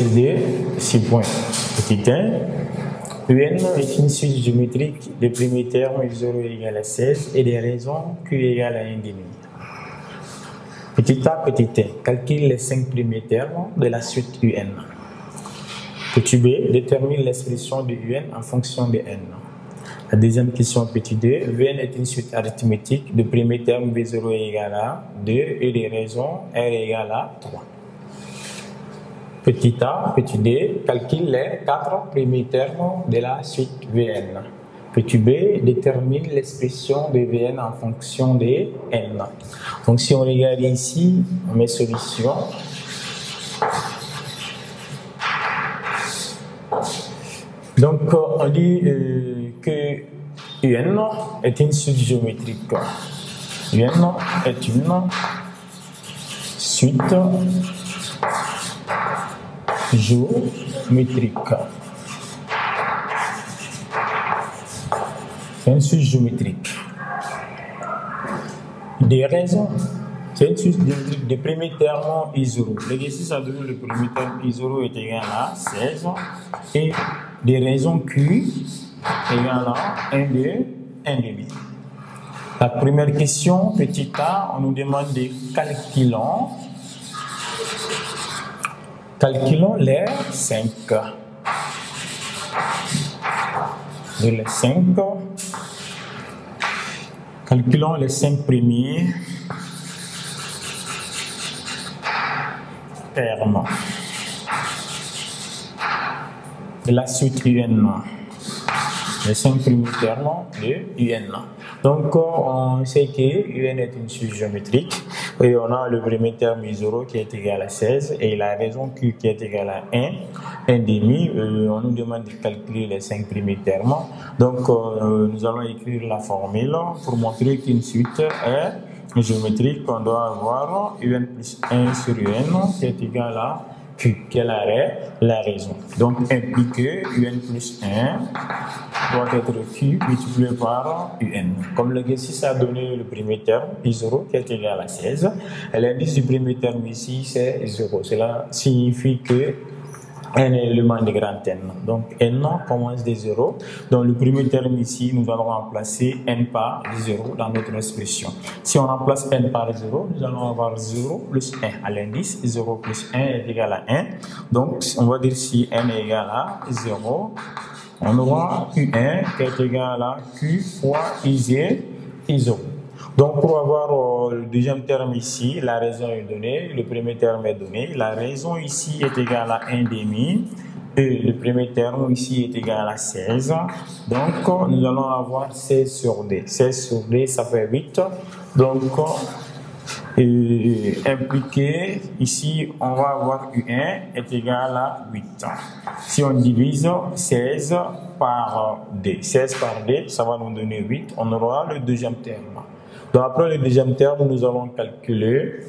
Petit 2, 6 points. Petit 1, UN est une suite géométrique des premiers termes 0 égale à 16 et des raisons Q égale à 1 demi. Petit a, petit 1, calcule les 5 premiers termes de la suite UN. Petit b, détermine l'expression de UN en fonction de n. La deuxième question, petit 2, Vn est une suite arithmétique de premiers termes V0 égale à 2 et des raisons R égale à 3. Petit a, petit d, calcule les 4 premiers termes de la suite Vn. Petit b, détermine l'expression de Vn en fonction de n. Donc si on regarde ici, on met solution. Donc on dit que UN est une suite géométrique. UN est une suite géométrique. C'est une suite géométrique. Des raisons. C'est une suite géométrique de premier terme I0. L'exercice a donné le premier terme I0 est égal à 16 et des raisons Q égale à 1, 2, 1 demi. La première question, petit a, on nous demande de calculons les 5. Les 5. Calculons les 5 premiers termes de la suite UN. Les 5 premiers termes de UN. Donc, on sait que UN est une suite géométrique et on a le premier terme I0 qui est égal à 16 et la raison Q qui est égale à 1, 1 demi. On nous demande de calculer les 5 premiers termes. Donc, nous allons écrire la formule pour montrer qu'une suite est géométrique. On doit avoir UN plus 1 sur UN qui est égal à Q, quelle est la raison. Donc, implique que UN plus 1 doit être Q multiplié par UN. Comme l'exercice a donné le premier terme, I0 qui est égal à 16, l'indice du premier terme ici c'est 0. Cela signifie que un élément de grand N. Donc N commence de 0. Donc le premier terme ici, nous allons remplacer N par 0 dans notre expression. Si on remplace N par 0, nous allons avoir 0 plus 1 à l'indice. 0 plus 1 est égal à 1. Donc on va dire si N est égal à 0, on aura Q1 qui est égal à Q fois I0. Donc, pour avoir le deuxième terme ici, la raison est donnée, le premier terme est donné. La raison ici est égale à 1 demi et le premier terme ici est égal à 16. Donc, nous allons avoir 16 sur D. 16 sur D, ça fait 8. Donc, impliqué, ici, on va avoir U1 est égal à 8. Si on divise 16 par D, 16 par D, ça va nous donner 8. On aura le deuxième terme. Donc après le deuxième terme, nous allons calculer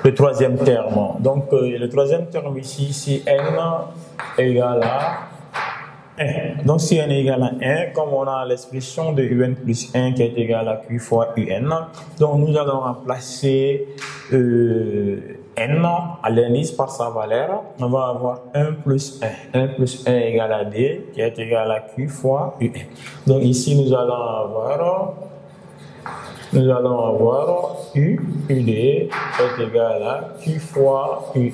le troisième terme. Donc le troisième terme ici, si n égale à 1. Donc si n est égal à 1, comme on a l'expression de un plus 1 qui est égal à q fois un, donc nous allons remplacer n à l'indice par sa valeur. On va avoir 1 plus 1. 1 plus 1 égale à d qui est égal à q fois un. Donc ici nous allons avoir UD est égal à Q fois UN.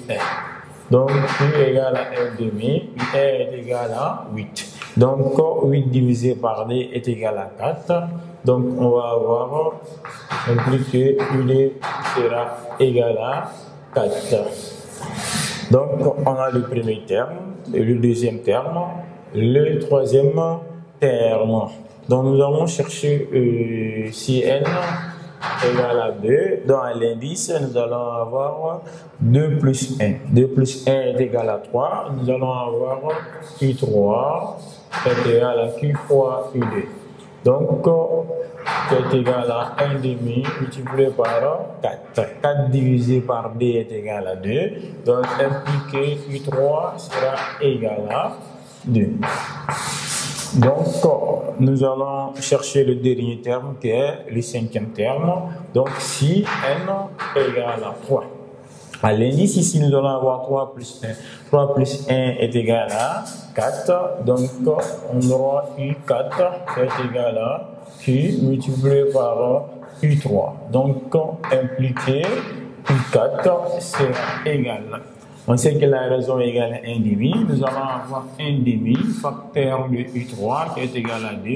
Donc Q est égal à 1 demi, U est égal à 8. Donc 8 divisé par D est égal à 4. Donc on va avoir que UD sera égal à 4. Donc on a le premier terme, le deuxième terme, le troisième terme. Donc nous allons chercher si n égale à 2. Dans l'indice, nous allons avoir 2 plus 1. 2 plus 1 est égal à 3. Nous allons avoir Q3 est égal à Q fois U2. Donc, est égal à 1 demi multiplié par 4. 4 divisé par D est égal à 2. Donc, impliqué Q3 sera égal à 2. Donc, nous allons chercher le dernier terme qui est le cinquième terme. Donc, si n est égal à 3. À l'indice, ici, nous allons avoir 3 plus 1. 3 plus 1 est égal à 4. Donc, on aura U4 est égal à Q multiplié par U3. Donc, impliqué U4 sera égal. On sait que la raison est égale à 1 demi. Nous allons avoir 1 demi facteur de U3 qui est égal à 2.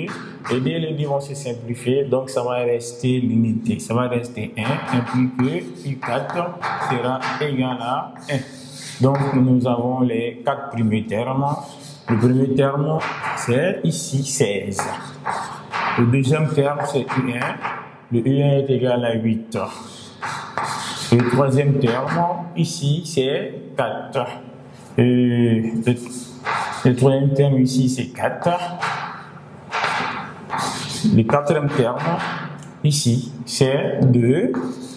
Et bien les deux vont se simplifier. Donc ça va rester l'unité. Ça va rester 1 impliqué U4 sera égal à 1. Donc nous avons les 4 premiers termes. Le premier terme c'est ici 16. Le deuxième terme c'est U1. Le U1 est égal à 8. Le troisième terme, ici, c'est 4. Le troisième terme, ici, c'est 4. Le quatrième terme, ici, c'est 2.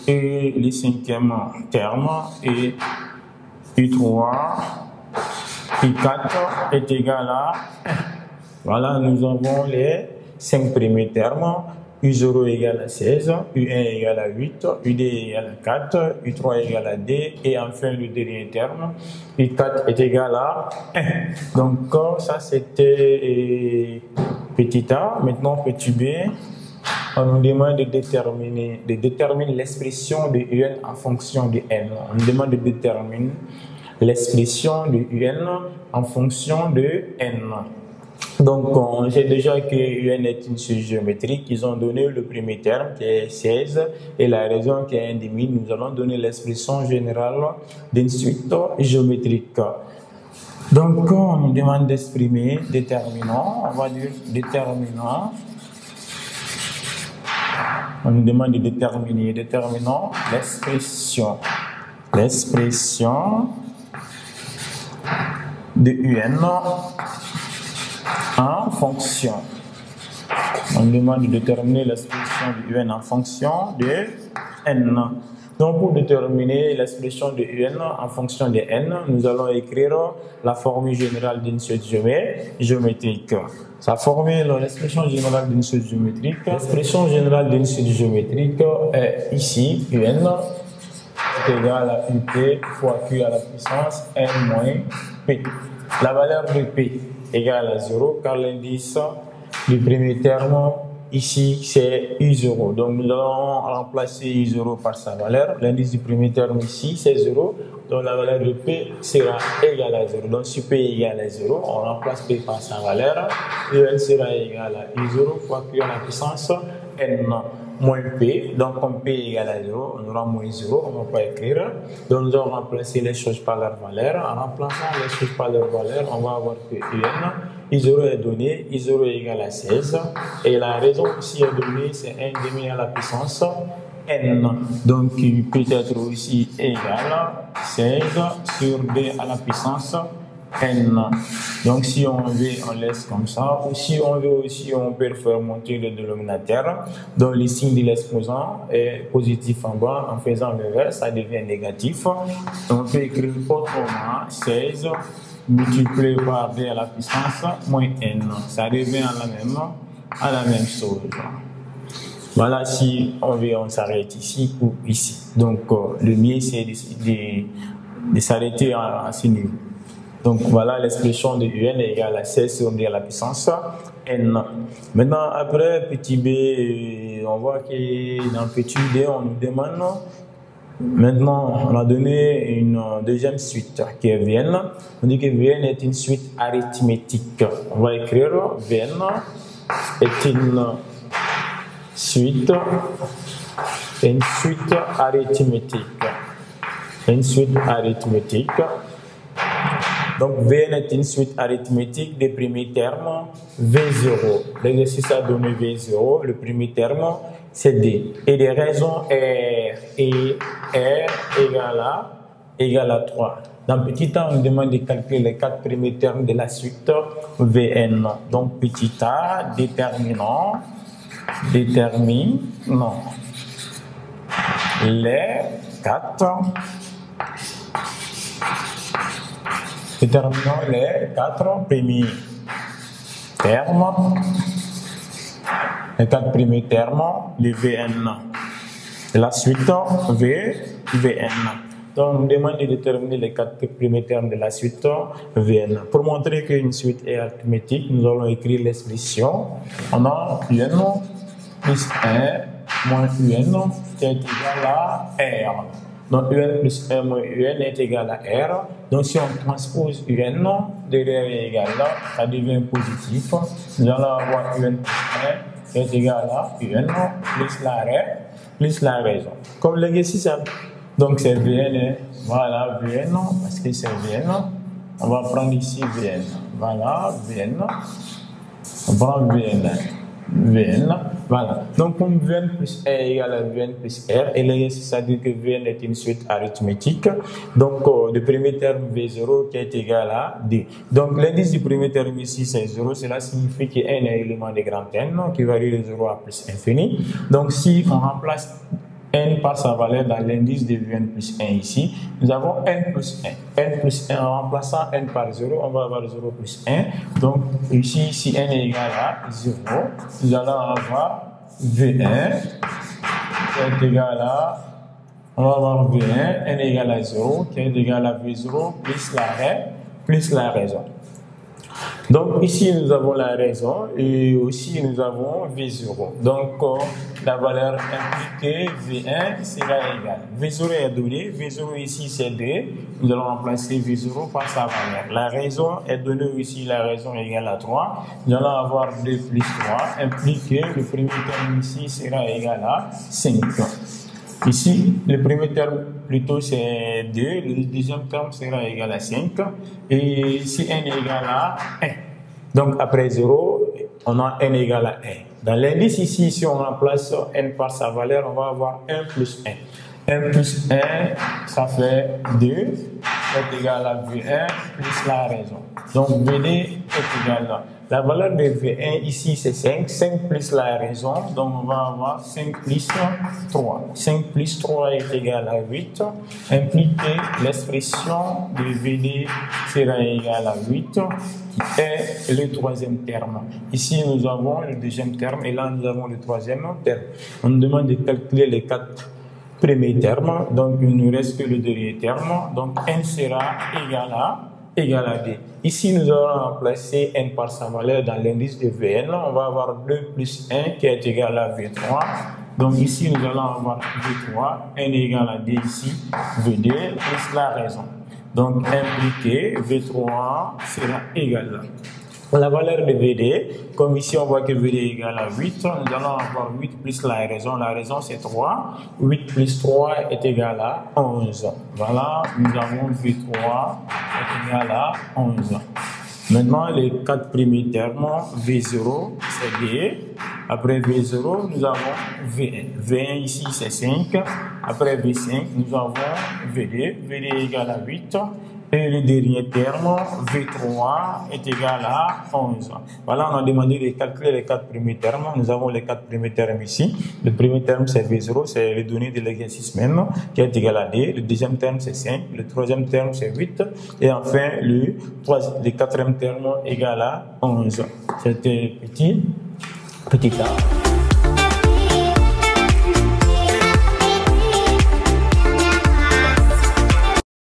Et le cinquième terme est U3. U4 est égal à 1. Voilà, nous avons les 5 premiers termes. U0 égale à 16, U1 égale à 8, U2 égale à 4, U3 égale à 2, et enfin le dernier terme, U4 est égal à 1. Donc ça c'était petit a. Maintenant petit b, on nous demande de déterminer l'expression de UN en fonction de n. On nous demande de déterminer l'expression de UN en fonction de n. Donc, on sait déjà que UN est une suite géométrique. Ils ont donné le premier terme qui est 16 et la raison qui est 1 demi. Nous allons donner l'expression générale d'une suite géométrique. Donc, on nous demande d'exprimer déterminant. On va dire déterminant. On nous demande de déterminer déterminant l'expression de UN en fonction. On demande de déterminer l'expression de UN en fonction de n. Donc, pour déterminer l'expression de UN en fonction de n, nous allons écrire la formule générale d'une suite géométrique. Sa formule, l'expression générale d'une suite géométrique. L'expression générale d'une suite géométrique est ici, UN est égal à UP fois Q à la puissance n moins P. La valeur de P égale à 0 car l'indice du premier terme ici c'est U0. Donc nous allons remplacer U0 par sa valeur. L'indice du premier terme ici c'est 0. Donc la valeur de P sera égale à 0. Donc si P est égal à 0, on remplace P par sa valeur. Et elle sera égale à U0 fois Q à la puissance n moins P. Donc comme P est égal à 0, on aura moins 0, on ne va pas écrire. Donc nous allons remplacer les choses par leur valeur. En remplaçant les choses par leur valeur, on va avoir que UN, I0 est donné, I0 est égal à 16. Et la raison aussi est donnée, c'est 1 demi à la puissance n. Donc il peut être aussi égal à 16 sur 2 à la puissance n. Donc si on veut, on laisse comme ça. Ou si on veut aussi, on peut faire monter le dénominateur. Donc le signe de l'exposant est positif en bas. En faisant l'inverse, ça devient négatif. On peut écrire autrement 16 multiplié par 2 à la puissance moins n. Ça revient à la même chose. Voilà, si on veut, on s'arrête ici ou ici. Donc le mieux c'est de s'arrêter à ce niveau. Donc voilà, l'expression de UN est égale à 16 sur 2 à la puissance n. Maintenant, après petit b, on voit que dans petit d, on nous demande, maintenant, on a donné une deuxième suite qui est Vn. On dit que Vn est une suite arithmétique. On va écrire Vn est une suite arithmétique. Une suite arithmétique. Donc, Vn est une suite arithmétique des premiers termes V0. L'exercice a donné V0. Le premier terme, c'est D. Et des raisons R et R égale à 3. Dans petit a, on demande de calculer les 4 premiers termes de la suite Vn. Donc, petit a, déterminant les 4. Déterminons les 4 premiers termes. Les 4 premiers termes, les Vn. La suite Vn. Donc, on demande de déterminer les 4 premiers termes de la suite Vn. Pour montrer qu'une suite est arithmétique, nous allons écrire l'expression. On a Un plus 1 moins Un qui est égal à R. Donc, Un plus 1 moins Un est égal à R. Donc, si on transpose Un, derrière est égal à, ça devient positif. Nous allons avoir Un plus 1 qui est égal à Un plus la raison. Comme l'exercice, donc c'est Vn, voilà Vn, parce que c'est Vn. On va prendre ici Vn. Voilà Vn. On prend Vn. Voilà. Donc, comme Vn plus R égale à Vn plus R, et l'exercice a dit que Vn est une suite arithmétique. Donc, le premier terme V0 qui est égal à D. Donc, l'indice du premier terme ici, c'est 0. Cela signifie qu'il y a un élément de grand N qui varie de 0 à plus infini. Donc, si on remplace n par sa valeur dans l'indice de Vn plus 1 ici, nous avons n plus 1. n plus 1, en remplaçant n par 0, on va avoir 0 plus 1. Donc ici, si n est égal à 0, nous allons avoir V1 qui est égal à, on va avoir V1, n est égal à 0, qui est égal à V0 plus la raison. Donc ici nous avons la raison et aussi nous avons V0. Donc la valeur impliquée V1 sera égale. V0 est donné, V0 ici c'est 2, nous allons remplacer V0 par sa valeur. La raison est donnée ici, la raison est égale à 3. Nous allons avoir 2 plus 3, impliqué le premier terme ici sera égal à 5. Ici, le premier terme plutôt c'est 2, le deuxième terme sera égal à 5, et ici n est égal à 1. Donc après 0, on a n égal à 1. Dans l'indice ici, si on remplace n par sa valeur, on va avoir 1 plus 1. 1 plus 1, ça fait 2, est égal à V1 plus la raison. Donc VD est égal à... La valeur de V1 ici c'est 5, 5 plus la raison, donc on va avoir 5 plus 3. 5 plus 3 est égal à 8, impliquer l'expression de VD sera égal à 8, qui est le troisième terme. Ici nous avons le deuxième terme et là nous avons le troisième terme. On nous demande de calculer les 4 premiers termes, donc il ne nous reste que le dernier terme, donc n sera égal à D. Ici, nous allons remplacer n par sa valeur dans l'indice de Vn. On va avoir 2 plus 1 qui est égal à V3. Donc ici, nous allons avoir V3, n est égal à D ici, Vd plus la raison. Donc impliqué, V3 sera égal à la valeur de VD, comme ici on voit que VD est égal à 8, nous allons avoir 8 plus la raison c'est 3, 8 plus 3 est égal à 11. Voilà, nous avons V3 est égal à 11. Maintenant, les 4 premiers termes, V0 c'est D, après V0 nous avons V1. V1 ici c'est 5, après V5 nous avons VD, VD est égal à 8. Et le dernier terme, V3 est égal à 11. Voilà, on a demandé de calculer les 4 premiers termes. Nous avons les 4 premiers termes ici. Le premier terme, c'est V0, c'est les données de l'exercice même, qui est égal à D. Le deuxième terme, c'est 5. Le troisième terme, c'est 8. Et enfin, le quatrième terme égal à 11. C'était petit A.